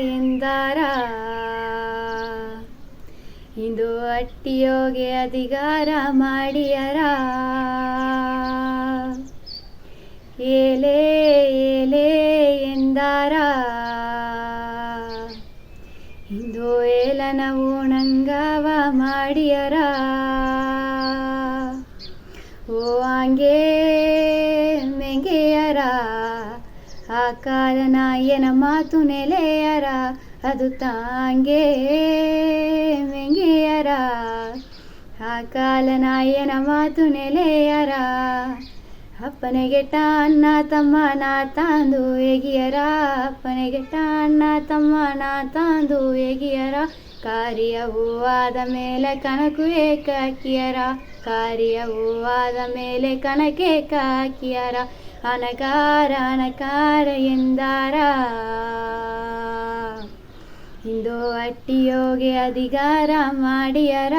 ಎಂದಾರ ಇಂದು ಅಟ್ಟಿಯೋಗೆ ಅಧಿಕಾರ ಮಾಡಿಯರ ಏಲೇ ಏಲೇ ಎಂದಾರ ಇಂದು ಏಲನ ಉಣಂಗವ ಮಾಡಿಯರ ಓ ಹಂಗೆ ಮೆಂಗೆಯರ ಆ ಕಾಲನಾಯನ ಮಾತು ನೆಲೆಯರ ಅದು ತಾಂಗೆ ಮೆಂಗೆಯರ ಆ ಕಾಲನಾಯನ ಮಾತು ನೆಲೆಯರ ಅಪ್ಪನೆಗೆಟ್ಟ ಅಣ್ಣ ತಮ್ಮ ನಾ ತಂದು ಎಗಿಯರ ಅಪ್ಪನೆಗೆಟ್ಟ ಅಣ್ಣ ತಮ್ಮ ನಾ ತಂದು ಎಗಿಯರ ಕಾರಿಯ ಹೂವಾದ ಮೇಲೆ ಕನಕು ಏಕಾಕಿಯರ ಕಾರಿಯ ಹೂವಾದ ಮೇಲೆ ಕನಕೆ ಕಾಕಿಯರ ಅನಕಾರ ಅನಕಾರ ಎಂದಾರ ಇಂದು ಅಟ್ಟಿಯೋಗೆ ಅಧಿಕಾರ ಮಾಡಿಯರ